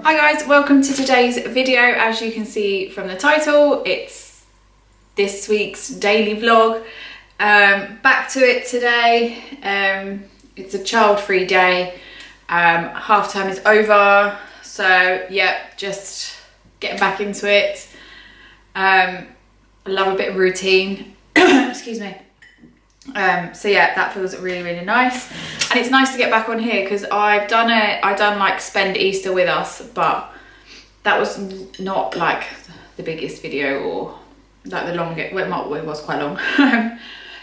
Hi guys, welcome to today's video. As you can see from the title, it's this week's daily vlog. Back to it today. It's a child-free day. Half term is over, so yeah, just getting back into it. I love a bit of routine. Excuse me. So yeah, that feels really nice, and it's nice to get back on here because I done like spend Easter with us, but that was not like the biggest video or like the longest. Well, it was quite long,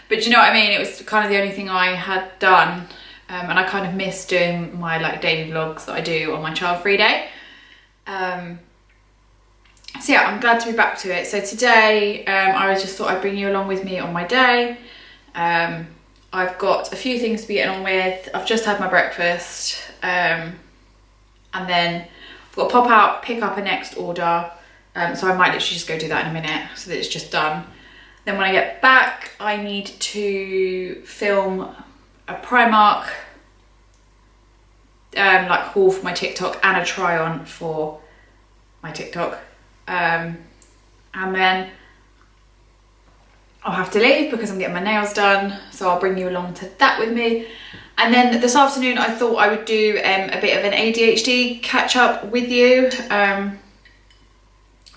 but you know what I mean. It was kind of the only thing I had done, and I kind of miss doing my like daily vlogs that I do on my child-free day. So yeah, I'm glad to be back to it. So today, I just thought I'd bring you along with me on my day. I've got a few things to be getting on with. I've just had my breakfast, and then I've got to pop out, pick up a next order, so I might literally just go do that in a minute so that it's just done. Then when I get back, I need to film a Primark like haul for my TikTok and a try on for my TikTok, and then I'll have to leave because I'm getting my nails done, so I'll bring you along to that with me. And then this afternoon I thought I would do a bit of an ADHD catch up with you,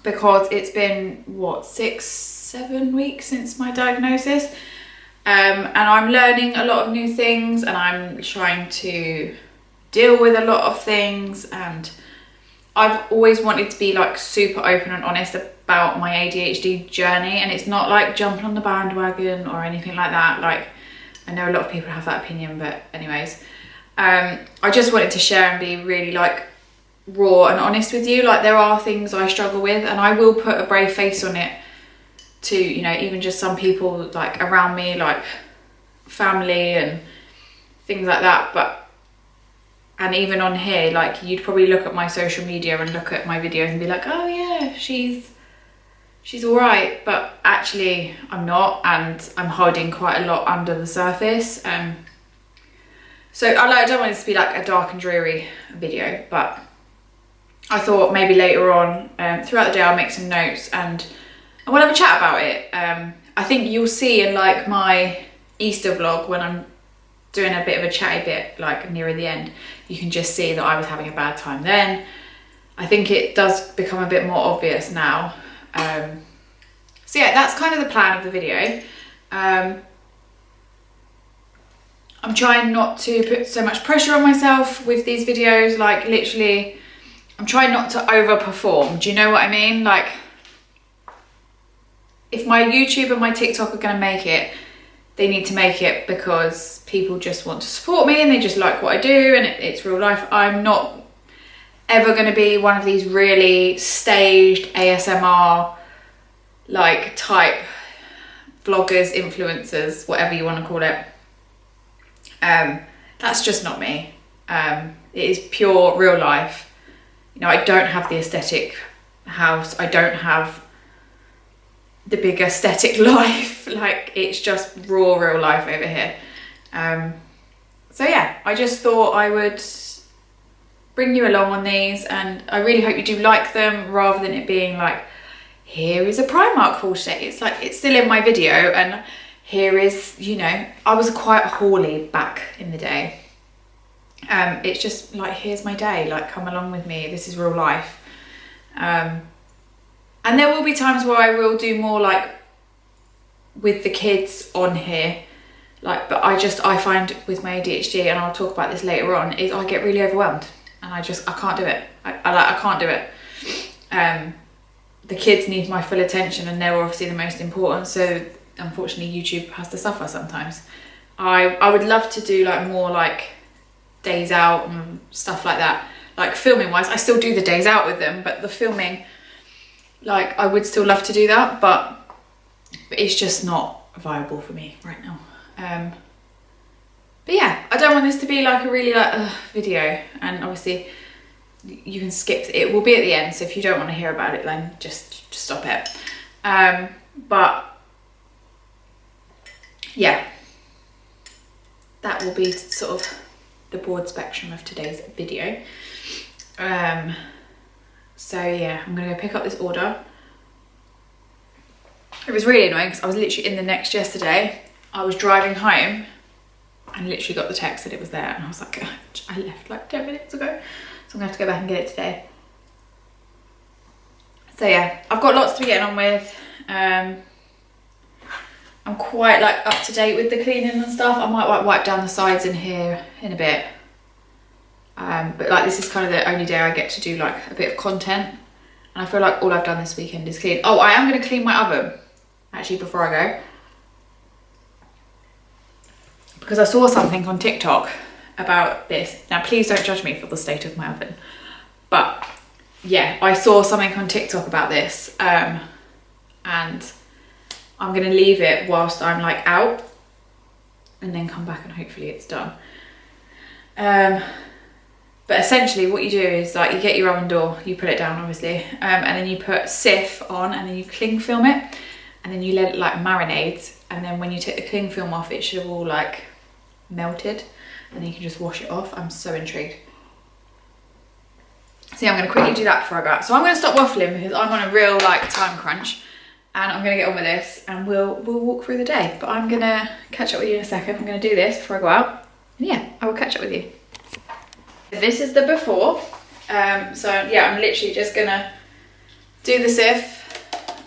because it's been what, 6-7 weeks since my diagnosis, and I'm learning a lot of new things, and I'm trying to deal with a lot of things, and I've always wanted to be like super open and honest about my ADHD journey, and it's not like jumping on the bandwagon or anything like that. Like, I know a lot of people have that opinion, but anyways, I just wanted to share and be really like raw and honest with you. Like, there are things I struggle with, and I will put a brave face on it to, you know, even just some people like around me, like family and things like that. And even on here, like, you'd probably look at my social media and look at my videos and be like, oh yeah, she's all right, but actually I'm not, and I'm hiding quite a lot under the surface. So I don't want this to be like a dark and dreary video, but I thought maybe later on, throughout the day, I'll make some notes and we'll have a chat about it. I think you'll see in like my Easter vlog, when I'm doing a bit of a chatty bit like nearer the end, you can just see that I was having a bad time then. I think it does become a bit more obvious now. So yeah, that's kind of the plan of the video. I'm trying not to put so much pressure on myself with these videos. Like, literally, I'm trying not to overperform. Do you know what I mean? Like, if my YouTube and my TikTok are going to make it, they need to make it because people just want to support me and they just like what I do, and it's real life. I'm not ever going to be one of these really staged ASMR like type vloggers, influencers, whatever you want to call it. That's just not me. It is pure real life. You know, I don't have the aesthetic house. I don't have the big aesthetic life. Like, it's just raw real life over here. So yeah, I just thought I would bring you along on these, and I really hope you do like them, rather than it being like, here is a Primark haul today. It's like, it's still in my video, and here is, you know, I was quite hauly back in the day. It's just like, here's my day, like, come along with me, this is real life. And there will be times where I will do more like with the kids on here, like, but I find with my ADHD, and I'll talk about this later on, is I get really overwhelmed, and I can't do it. I can't do it. The kids need my full attention, and they're obviously the most important, so unfortunately YouTube has to suffer sometimes. I would love to do like more like days out and stuff like that, like filming wise. I still do the days out with them, but the filming, like, I would still love to do that, but it's just not viable for me right now. But yeah, I don't want this to be like a really like video, and obviously you can skip, it will be at the end, so if you don't want to hear about it, then just stop it. But yeah, that will be sort of the broad spectrum of today's video. So yeah, I'm gonna go pick up this order. It was really annoying because I was literally in the next yesterday. I was driving home and literally got the text that it was there, and I was like, I left like 10 minutes ago, so I'm gonna have to go back and get it today. So yeah, I've got lots to be getting on with. I'm quite like up to date with the cleaning and stuff. I might like wipe down the sides in here in a bit. But like this is kind of the only day I get to do like a bit of content. And I feel like all I've done this weekend is clean. Oh, I am gonna clean my oven actually before I go. Because I saw something on TikTok about this. Now please don't judge me for the state of my oven. But yeah, I saw something on TikTok about this. And I'm gonna leave it whilst I'm like out and then come back and hopefully it's done. But essentially what you do is like you get your oven door, you put it down obviously, and then you put Sif on and then you cling film it and then you let it like marinate, and then when you take the cling film off it should have all like melted and then you can just wash it off. I'm so intrigued. So yeah, I'm gonna quickly do that before I go out. So I'm gonna stop waffling because I'm on a real like time crunch and I'm gonna get on with this and we'll walk through the day. But I'm gonna catch up with you in a second. I'm gonna do this before I go out. And yeah, I will catch up with you. This is the before. So yeah, I'm literally just gonna do the Sif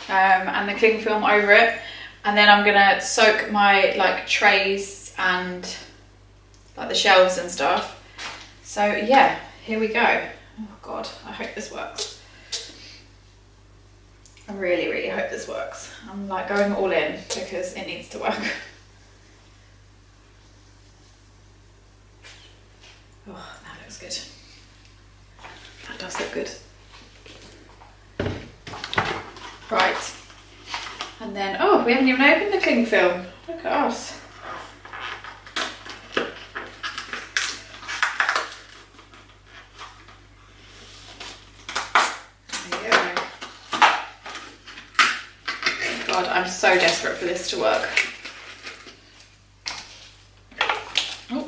and the cling film over it. And then I'm gonna soak my like trays and like the shelves and stuff. So yeah, here we go. Oh God, I hope this works. I really, really hope this works. I'm like going all in because it needs to work. Oh, that looks good. That does look good. Right. And then, oh, we haven't even opened the cling film. Look at us. God, I'm so desperate for this to work. Oh.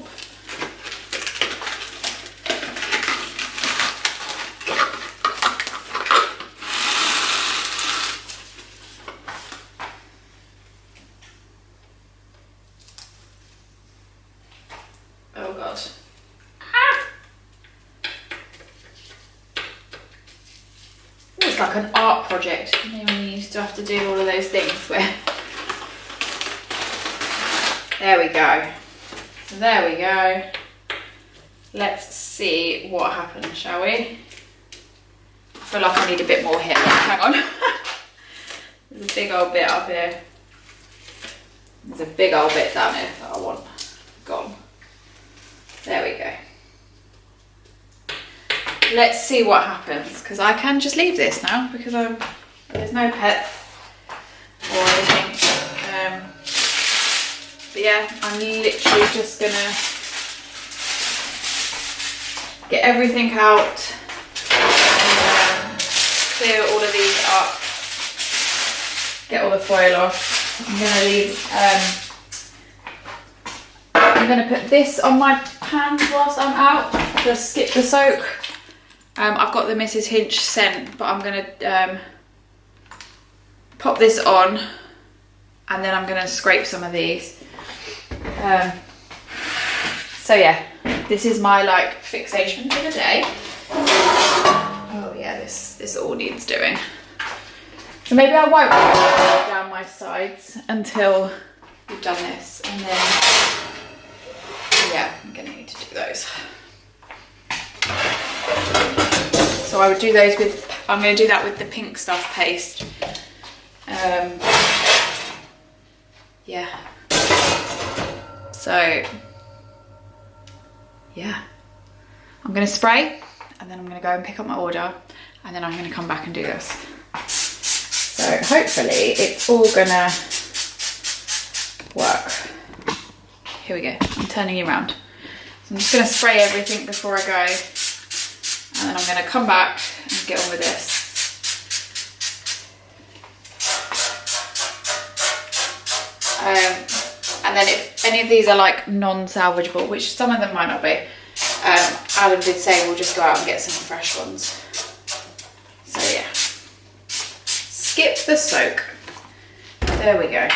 Oh God. Ah! It's like an art project. You know, when you used to have to do all of those things where... There we go. There we go. Let's see what happens, shall we? I feel like I need a bit more here. Hang on. There's a big old bit up here. There's a big old bit down here that I want gone. There we go. Let's see what happens, because I can just leave this now because there's no pet or anything. But yeah, I'm literally just gonna get everything out and clear all of these up, get all the foil off. I'm gonna leave, I'm gonna put this on my pans whilst I'm out, just skip the soak. I've got the Mrs. Hinch scent, but I'm gonna pop this on and then I'm gonna scrape some of these. So yeah, this is my like fixation for the day. Oh yeah, this all needs doing. So maybe I won't go down my sides until we've done this, and then yeah, I'm gonna need to do those. So I would do those with, I'm going to do that with the pink stuff paste. Yeah. So, yeah. I'm going to spray and then I'm going to go and pick up my order and then I'm going to come back and do this. So hopefully it's all going to work. Here we go. I'm turning you around. So I'm just going to spray everything before I go. And then I'm going to come back and get on with this. And then if any of these are like non-salvageable, which some of them might not be, Adam did say we'll just go out and get some fresh ones. skip the soak. There we go.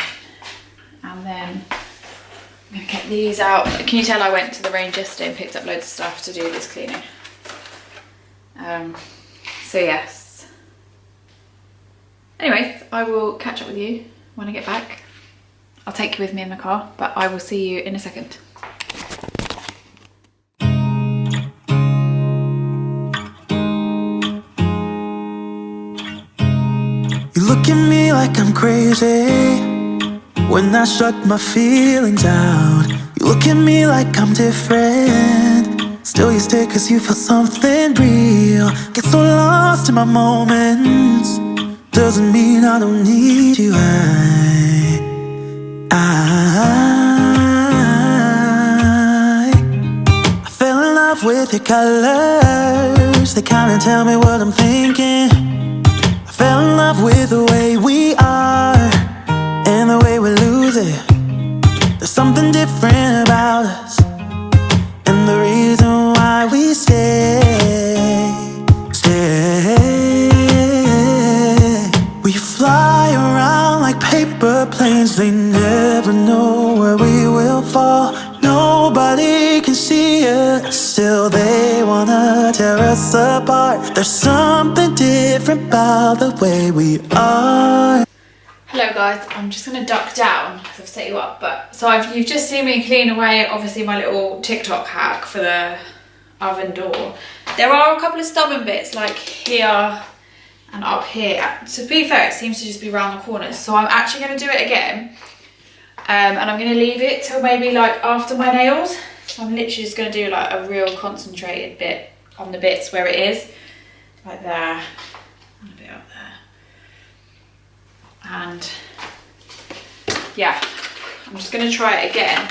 And then I'm gonna get these out. Can you tell I went to the range yesterday and picked up loads of stuff to do this cleaning? So yes. Anyways, I will catch up with you when I get back. I'll take you with me in the car, but I will see you in a second. You look at me like I'm crazy when I shut my feelings out. You look at me like I'm different, still you stay cause you feel something real. Get so lost in my moments, doesn't mean I don't need you. I fell in love with your colors, they kinda tell me what I'm thinking. I fell in love with the way we are and the way we lose it. There's something different about us, and the reason why we stay. We fly around like paper planes, they never know where we will fall. Nobody can see us, still they wanna tear us apart. There's something different about the way we are. Hello guys, I'm just gonna duck down because I've set you up, but so you've just seen me clean away obviously my little TikTok hack for the oven door. There are a couple of stubborn bits like here and up here. To be fair, it seems to just be around the corners, so I'm actually going to do it again, and I'm going to leave it till maybe like after my nails. So I'm literally just going to do like a real concentrated bit on the bits where it is, like there and a bit up there, and yeah, I'm just going to try it again,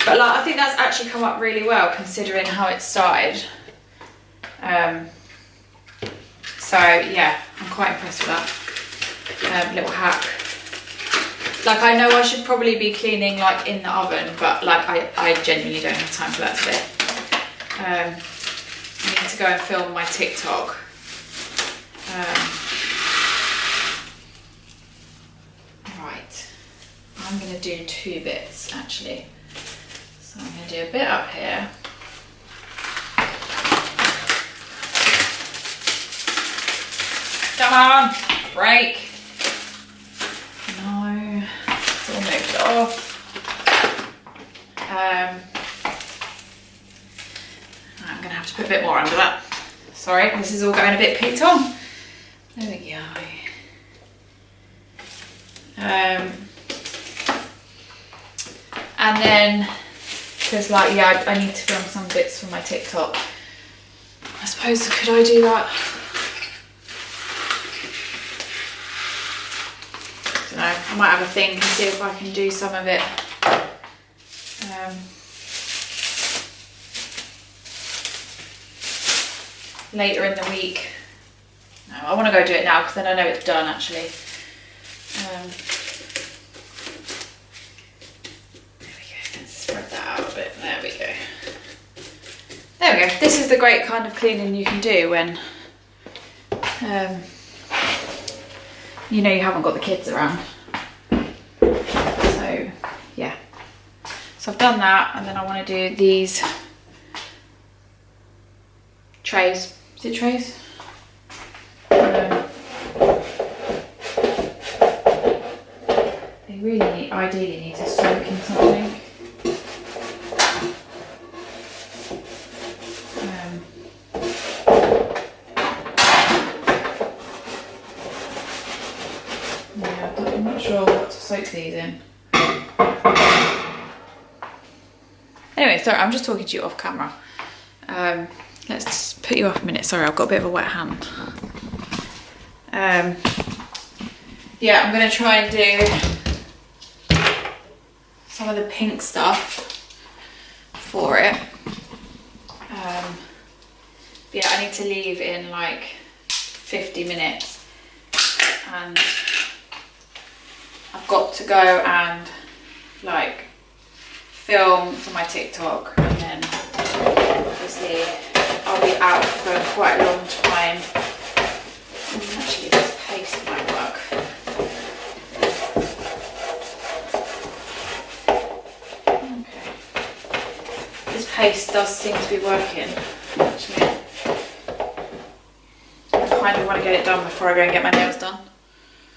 but like I think that's actually come up really well considering how it started. So yeah, I'm quite impressed with that little hack. Like I know I should probably be cleaning like in the oven, but like I genuinely don't have time for that today. I need to go and film my TikTok. Right, I'm gonna do two bits actually. So I'm gonna do a bit up here. Come on, break. No, it's all moved off. I'm gonna have to put a bit more under that. Sorry, this is all going a bit picked on. There we go. And then, because like, yeah, I need to film some bits for my TikTok. I suppose, could I do that? I might have a think and see if I can do some of it. Later in the week. No, I want to go do it now because then I know it's done actually. There we go, let's spread that out a bit. There we go. There we go. This is the great kind of cleaning you can do when you know you haven't got the kids around. So yeah, so I've done that, and then I want to do these trays. Is it trays? They really ideally need to soak in something. Yeah, I'm not sure what to soak these in. Anyway, sorry, I'm just talking to you off camera. Let's put you off a minute. Sorry, I've got a bit of a wet hand. Yeah, I'm going to try and do some of the pink stuff for it. Yeah, I need to leave in like 50 minutes, and I've got to go and like film for my TikTok, and then obviously I'll be out for quite a long time. Actually, this paste might This paste does seem to be working, actually. I kind of want to get it done before I go and get my nails done.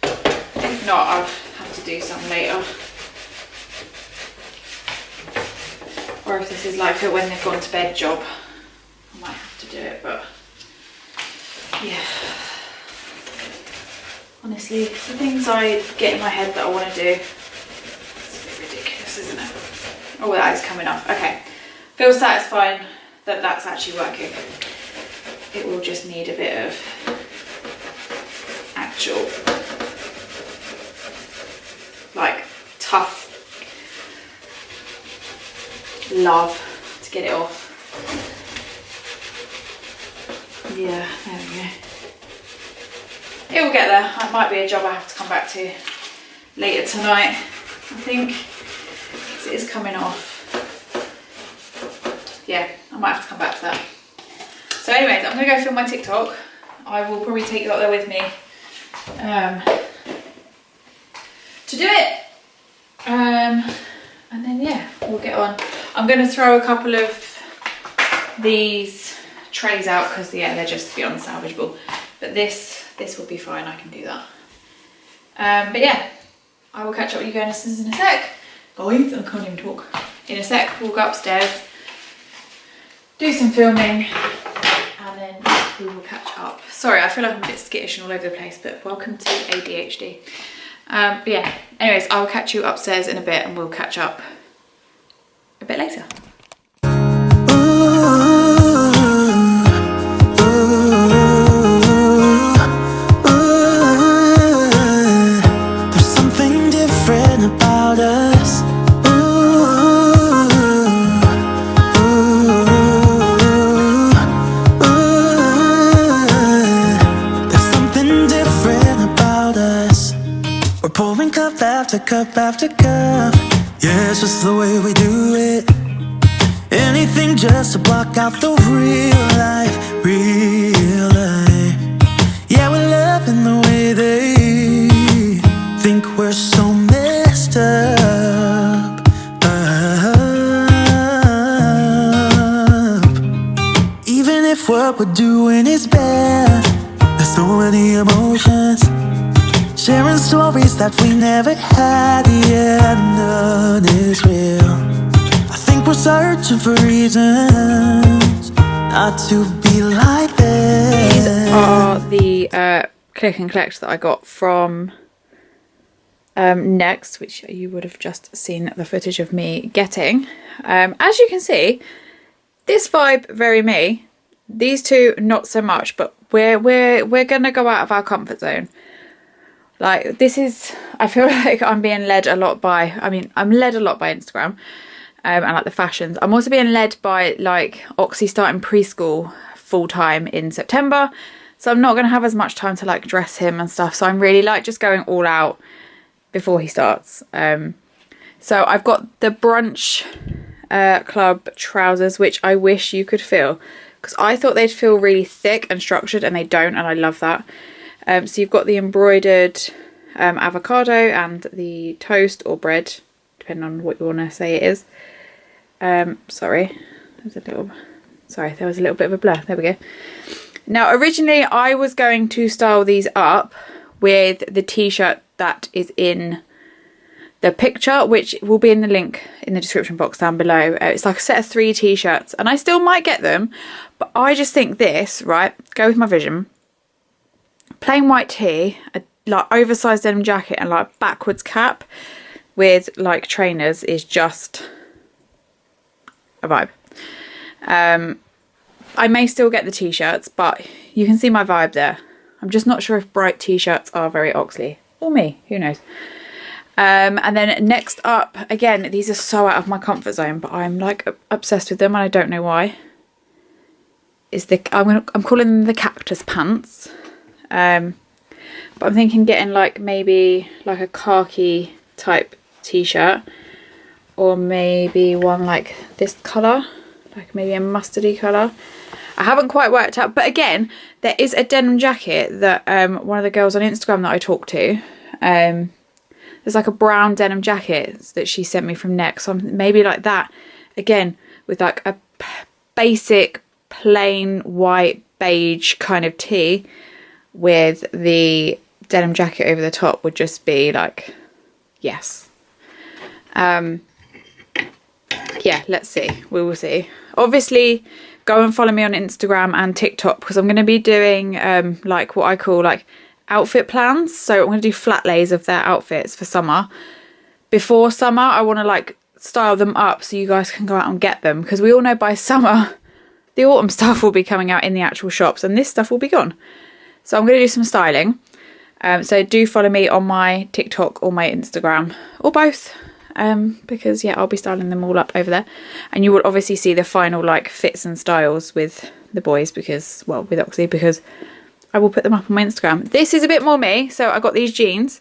If not, I'll have to do some later. Or if this is like a when they've gone to bed job, I might have to do it, but yeah. Honestly, the things I get in my head that I want to do, it's a bit ridiculous, isn't it? Oh, that is coming off. Okay. Feel satisfied that that's actually working. It will just need a bit of actual, like, tough love to get it off. Yeah, there we go. It will get there. That might be a job I have to come back to later tonight, I think, because it is coming off. Yeah, I might have to come back to that. So anyways, I'm going to go film my TikTok. I will probably take you up there with me to do it. And then yeah, we'll get on. I'm going to throw a couple of these trays out because yeah, they're just beyond salvageable. But this will be fine, I can do that. But yeah, I will catch up with you guys in a sec. Guys, I can't even talk. In a sec, we'll go upstairs, do some filming, and then we will catch up. Sorry, I feel like I'm a bit skittish and all over the place, but welcome to ADHD. But yeah, anyways, I'll catch you upstairs in a bit and we'll catch up a bit later. Cup after cup, yeah, it's just the way we do it. Anything just to block out the real life. Yeah, we're loving the way they think we're so messed up. Even if what we're doing is bad, there's so many emotions. Sharing stories that we never had, yeah, none is real. I think we're searching for reasons not to be like this. These are the click and collect that I got from Next, which you would have just seen the footage of me getting. As you can see, this vibe, very me. These two, not so much, but we're gonna go out of our comfort zone. Like, this is, I feel like I'm being led a lot by, I'm led a lot by Instagram and like the fashions. I'm also being led by like Oxy starting preschool full time in September. So I'm not going to have as much time to like dress him and stuff. So I'm really like just going all out before he starts. So I've got the brunch club trousers, which I wish you could feel, because I thought they'd feel really thick and structured and they don't. And I love that. So you've got the embroidered avocado and the toast or bread, depending on what you want to say it is. Sorry, there was a little bit of a blur. There we go. Now, originally I was going to style these up with the t-shirt that is in the picture, which will be in the link in the description box down below. It's like a set of 3 t-shirts, and I still might get them, but I just think this, right, go with my vision. Plain white tee, a like oversized denim jacket and like backwards cap with like trainers is just a vibe. I may still get the t-shirts, but you can see my vibe there. I'm just not sure if bright t-shirts are very Oxley, or me, who knows. And then next up, again, these are so out of my comfort zone, but I'm like obsessed with them and I don't know why. I'm calling them the cactus pants. But I'm thinking getting like maybe like a khaki type t-shirt, or maybe one like this colour, like maybe a mustardy colour. I haven't quite worked out, but again, there is a denim jacket that one of the girls on Instagram that I talked to, there's like a brown denim jacket that she sent me from Next, so maybe like that, again with like a basic plain white beige kind of tee with the denim jacket over the top would just be like, yes. Yeah, let's see, we will see. Obviously go and follow me on Instagram and TikTok, because I'm going to be doing like what I call like outfit plans. So I'm going to do flat lays of their outfits for summer. Before summer I want to like style them up so you guys can go out and get them, because we all know by summer the autumn stuff will be coming out in the actual shops and this stuff will be gone. So I'm going to do some styling. So do follow me on my TikTok or my Instagram, or both, because yeah, I'll be styling them all up over there, and you will obviously see the final like fits and styles with the boys, because, well, with Oxley, because I will put them up on my Instagram. This is a bit more me, so I got these jeans.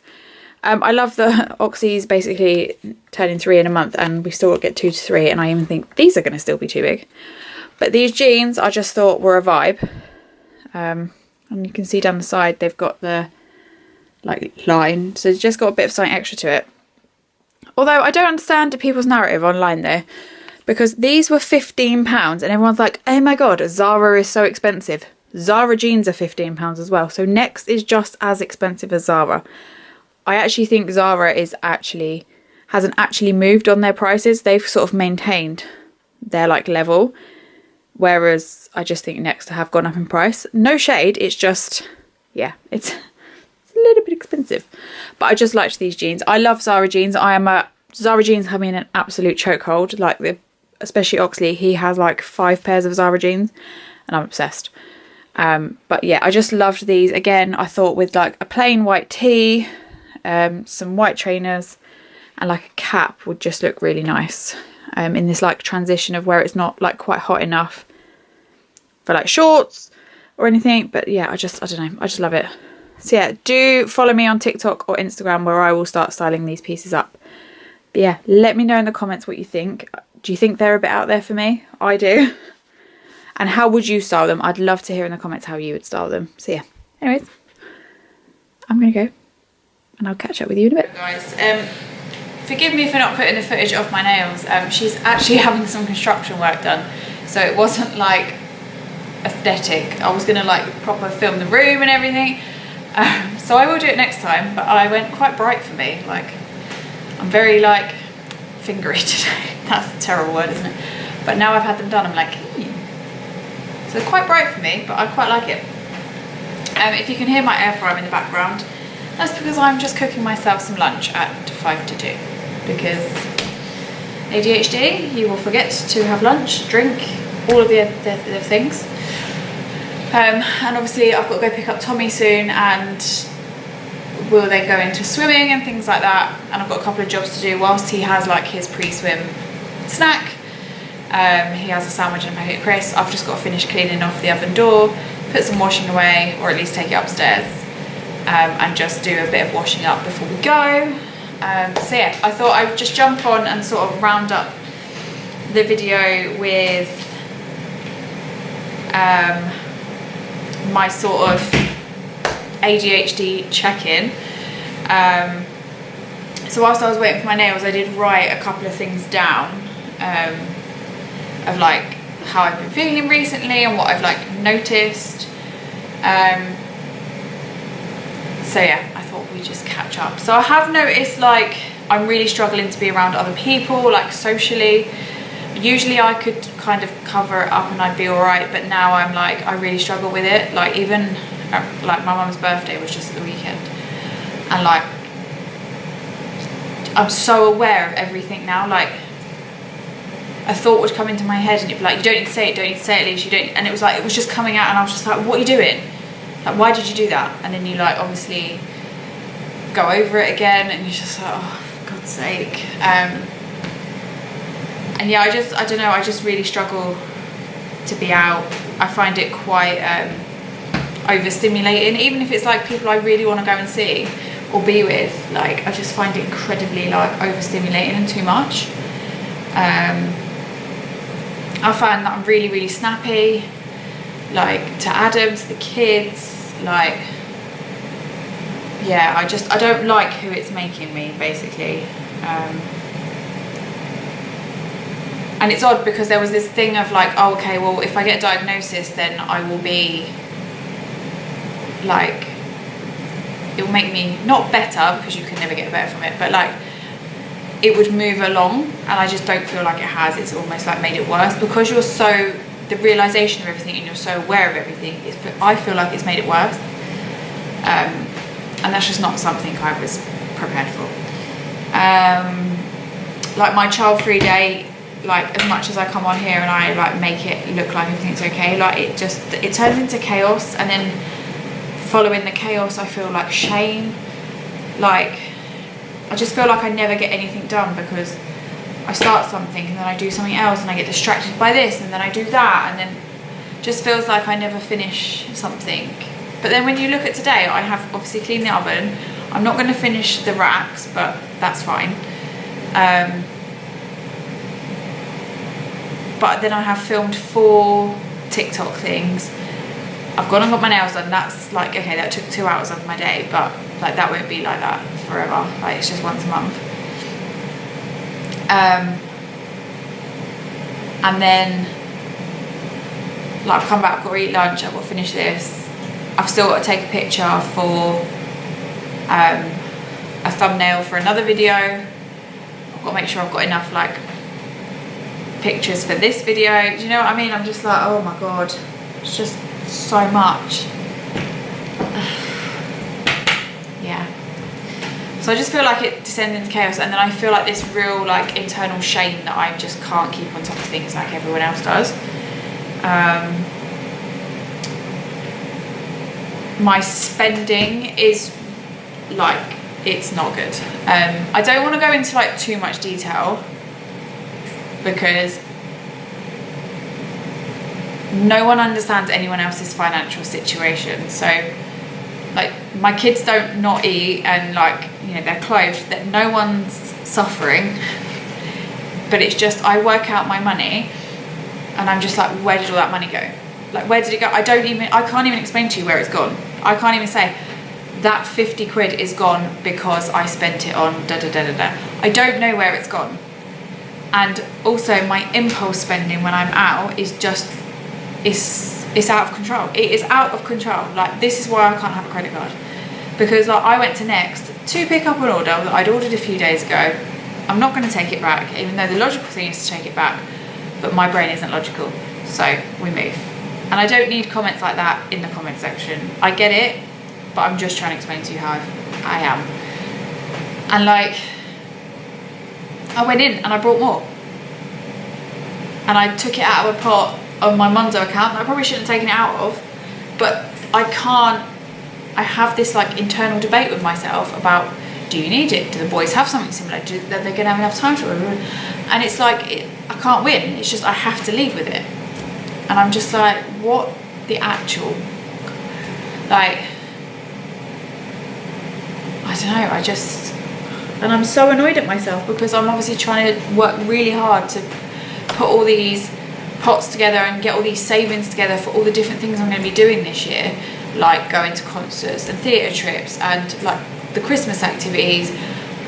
I love the Oxy's basically turning 3 in a month, and we still get 2 to 3, and I even think these are going to still be too big. But these jeans I just thought were a vibe. And you can see down the side they've got the like line, so it's just got a bit of something extra to it. Although I don't understand people's narrative online though, because these were £15 and everyone's like, oh my god, Zara is so expensive. Zara jeans are £15 as well, so Next is just as expensive as Zara. I actually think Zara hasn't actually moved on their prices. They've sort of maintained their like level, whereas I just think Next have gone up in price. No shade, it's just, yeah, it's a little bit expensive. But I just liked these jeans. I love Zara jeans. Zara jeans have me in an absolute chokehold. Like especially Oxley, he has like 5 pairs of Zara jeans and I'm obsessed. But yeah, I just loved these. Again, I thought with like a plain white tee, some white trainers and like a cap would just look really nice in this like transition of where it's not like quite hot enough for like shorts or anything. But yeah, I don't know, I just love it. So yeah, do follow me on TikTok or Instagram, where I will start styling these pieces up. But yeah, let me know in the comments what you think. Do you think they're a bit out there for me? I do. And how would you style them? I'd love to hear in the comments how you would style them. So yeah, anyways, I'm gonna go and I'll catch up with you in a bit. Guys, forgive me for not putting the footage of my nails. She's actually having some construction work done, so it wasn't like aesthetic. I was gonna like proper film the room and everything. So I will do it next time, but I went quite bright for me. Like, I'm very like fingery today. That's a terrible word, isn't it? But now I've had them done, I'm like, So quite bright for me, but I quite like it. If you can hear my air fryer in the background, that's because I'm just cooking myself some lunch at 5 to 2. Because ADHD, you will forget to have lunch, drink, all of the things. And obviously I've got to go pick up Tommy soon, and we'll then go into swimming and things like that. And I've got a couple of jobs to do whilst he has like his pre-swim snack. He has a sandwich and a packet of crisps. I've just got to finish cleaning off the oven door, put some washing away, or at least take it upstairs, and just do a bit of washing up before we go. So yeah, I thought I would just jump on and sort of round up the video with my sort of ADHD check-in. So whilst I was waiting for my nails, I did write a couple of things down of like how I've been feeling recently and what I've like noticed. So yeah, I thought we'd just catch up. So I have noticed like I'm really struggling to be around other people, like socially. Usually I could kind of cover it up and I'd be alright, but now I'm like, I really struggle with it. Like even like my mum's birthday was just the weekend, and like I'm so aware of everything now. Like a thought would come into my head and it'd be like, you don't need to say it, Elise, you don't. And it was like, it was just coming out and I was just like, what are you doing? Like, why did you do that? And then you like obviously go over it again and you're just like, oh, for God's sake. And yeah, I don't know, I just really struggle to be out. I find it quite overstimulating, even if it's like people I really want to go and see or be with. Like I just find it incredibly like overstimulating and too much. I find that I'm really, really snappy, like to Adam, to the kids, like, yeah, I don't like who it's making me, basically. And it's odd because there was this thing of like, oh, okay, well, if I get a diagnosis, then I will be like, it will make me not better, because you can never get better from it, but like it would move along, and I just don't feel like it has. It's almost like made it worse, because you're so, the realization of everything, and you're so aware of everything, I feel like it's made it worse. And that's just not something I was prepared for. Like my child-free day, like as much as I come on here and I like make it look like everything's okay, like it turns into chaos, and then following the chaos I feel like shame. Like I just feel like I never get anything done, because I start something and then I do something else, and I get distracted by this, and then I do that, and then just feels like I never finish something. But then when you look at today, I have obviously cleaned the oven. I'm not going to finish the racks, but that's fine. But then I have filmed 4 TikTok things. I've gone and got my nails done. That's like, okay, that took 2 hours of my day, but like that won't be like that forever. Like it's just once a month. And then like I've come back, I've got to eat lunch, I've got to finish this. I've still got to take a picture for a thumbnail for another video. I've got to make sure I've got enough like pictures for this video. Do you know what I mean? I'm just like, oh my god, it's just so much. Yeah. So I just feel like it descends into chaos, and then I feel like this real like internal shame that I just can't keep on top of things like everyone else does. My spending is like, it's not good. I don't want to go into like too much detail, because no one understands anyone else's financial situation. So like my kids don't not eat, and like, you know, they're clothed, that no one's suffering, but it's just I work out my money and I'm just like, where did all that money go? Like, where did it go? I can't even explain to you where it's gone. I can't even say that 50 quid is gone because I spent it on da da da da da. I don't know where it's gone. And also my impulse spending when I'm out is just, it's out of control. It is out of control. Like, this is why I can't have a credit card, because like I went to Next to pick up an order that I'd ordered a few days ago. I'm not going to take it back, even though the logical thing is to take it back, but my brain isn't logical, so we move. And I don't need comments like that in the comment section. I get it, but I'm just trying to explain to you how I am. And like, I went in and I brought more, and I took it out of a pot on my Mondo account that I probably shouldn't have taken it out of, but I have this like internal debate with myself about, do you need it? Do the boys have something similar? Are they going to have enough time to it? And it's like, I can't win. It's just I have to leave with it. And I'm just like, what the actual, like, I don't know, and I'm so annoyed at myself, because I'm obviously trying to work really hard to put all these pots together and get all these savings together for all the different things I'm going to be doing this year, like going to concerts and theatre trips and like the Christmas activities,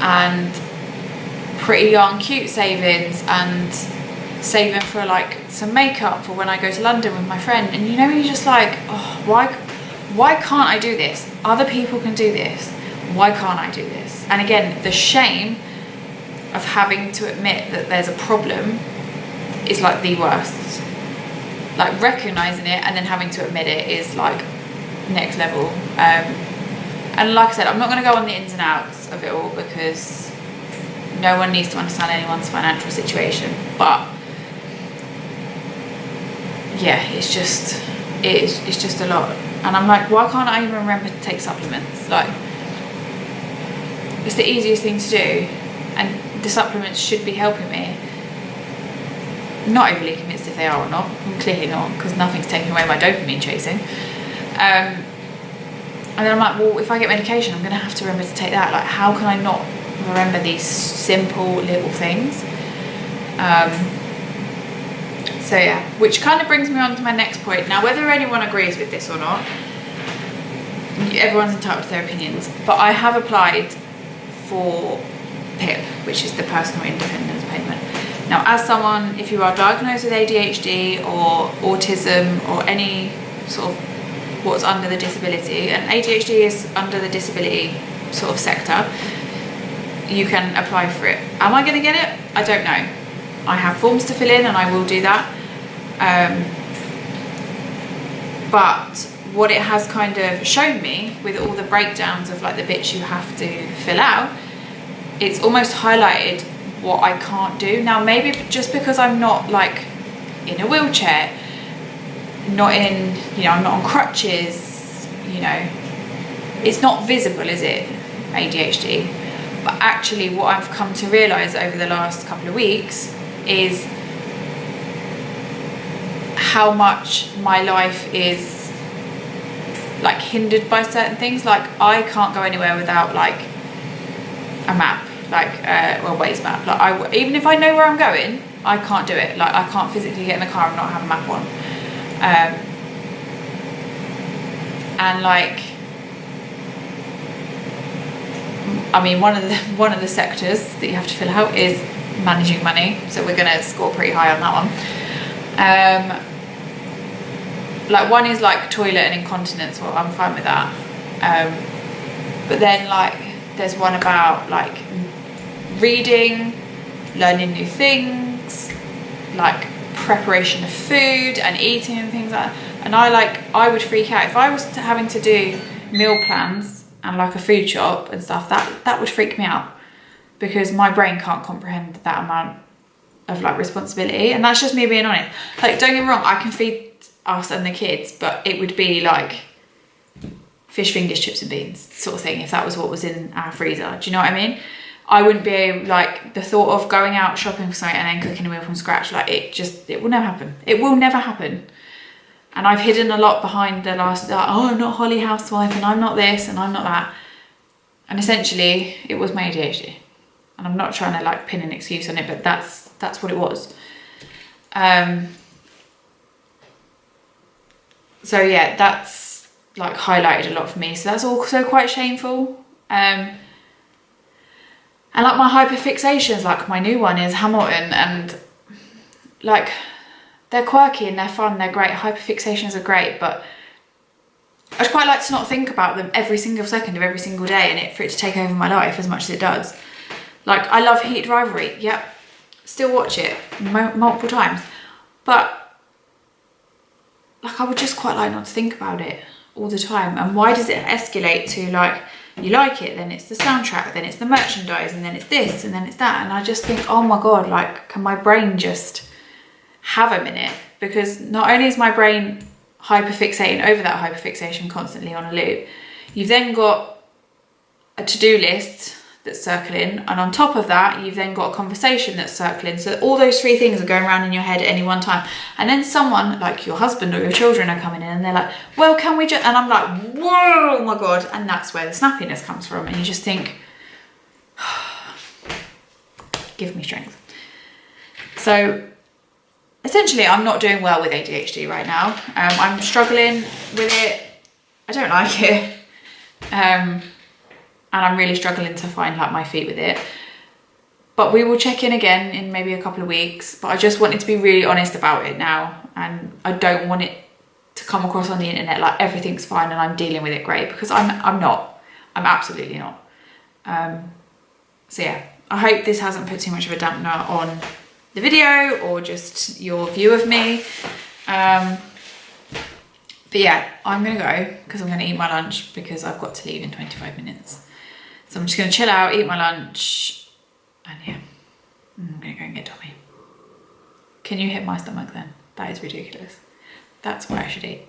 and pretty young cute savings, and saving for like some makeup for when I go to London with my friend. And you know, you're just like, oh, why can't I do this? Other people can do this. Why can't I do this? And again, the shame of having to admit that there's a problem is like the worst. Like recognizing it and then having to admit it is like next level. And like I said, I'm not going to go on the ins and outs of it all, because no one needs to understand anyone's financial situation. But yeah, it's just a lot. And I'm like, why can't I even remember to take supplements? Like, it's the easiest thing to do, and the supplements should be helping me. Not overly convinced if they are or not. I'm clearly not, because nothing's taking away my dopamine chasing. And then I'm like, well, if I get medication, I'm going to have to remember to take that. Like, how can I not remember these simple little things? So yeah, which kind of brings me on to my next point. Now, whether anyone agrees with this or not, everyone's entitled to their opinions, but I have applied for PIP, which is the personal independence payment. Now, as someone, if you are diagnosed with ADHD or autism or any sort of what's under the disability, and ADHD is under the disability sort of sector, you can apply for it. Am I going to get it? I don't know. I have forms to fill in and I will do that. But what it has kind of shown me with all the breakdowns of like the bits you have to fill out, it's almost highlighted what I can't do. Now, maybe just because I'm not like in a wheelchair, not in, you know, I'm not on crutches, you know, it's not visible, is it, ADHD? But actually what I've come to realise over the last couple of weeks is how much my life is like hindered by certain things. Like I can't go anywhere without like a map, like well, Waze map. Like even if I know where I'm going, I can't do it. Like I can't physically get in the car and not have a map on. And like, I mean, one of the sectors that you have to fill out is managing money, so we're gonna score pretty high on that one. Like one is like toilet and incontinence, well, I'm fine with that. But then like there's one about like reading, learning new things, like preparation of food and eating and things like that. And I would freak out if I was having to do meal plans and like a food shop and stuff. That would freak me out, because my brain can't comprehend that amount of like responsibility. And that's just me being honest. Like, don't get me wrong, I can feed us and the kids, but it would be like fish fingers, chips and beans sort of thing if that was what was in our freezer. Do you know what I mean? I wouldn't be like, the thought of going out shopping for something and then cooking a meal from scratch, like it will never happen. It will never happen. And I've hidden a lot behind the last, like, oh, I'm not Holly housewife and I'm not this and I'm not that. And essentially it was my ADHD. And I'm not trying to like pin an excuse on it, but that's what it was. So yeah, that's like highlighted a lot for me. So that's also quite shameful. And like my hyperfixations, like my new one is Hamilton, and like they're quirky and they're fun, they're great. Hyperfixations are great, but I'd quite like to not think about them every single second of every single day and for it to take over my life as much as it does. Like I love Heated Rivalry, yep, still watch it multiple times, but like I would just quite like not to think about it all the time. And why does it escalate to like, you like it, then it's the soundtrack, then it's the merchandise, and then it's this, and then it's that. And I just think, oh my God, like, can my brain just have a minute? Because not only is my brain hyperfixating over that hyperfixation constantly on a loop, you've then got a to-do list that's circling, and on top of that you've then got a conversation that's circling. So all those three things are going around in your head at any one time, and then someone like your husband or your children are coming in and they're like, well, can we just, and I'm like, whoa, oh my God. And that's where the snappiness comes from, and you just think, give me strength. So essentially I'm not doing well with ADHD right now. I'm struggling with it. I don't like it. And I'm really struggling to find like my feet with it. But we will check in again in maybe a couple of weeks. But I just wanted to be really honest about it now. And I don't want it to come across on the internet like everything's fine and I'm dealing with it great, because I'm not. I'm absolutely not. So yeah, I hope this hasn't put too much of a dampener on the video or just your view of me. But yeah, I'm gonna go because I'm gonna eat my lunch because I've got to leave in 25 minutes. So I'm just gonna chill out, eat my lunch, and yeah, I'm gonna go and get Tommy. Can you hit my stomach then? That is ridiculous. That's what I should eat.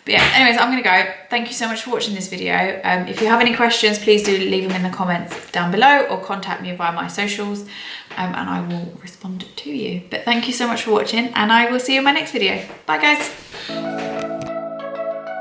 But yeah, anyways, I'm gonna go. Thank you so much for watching this video. If you have any questions, please do leave them in the comments down below or contact me via my socials, and I will respond to you. But thank you so much for watching, and I will see you in my next video. Bye guys.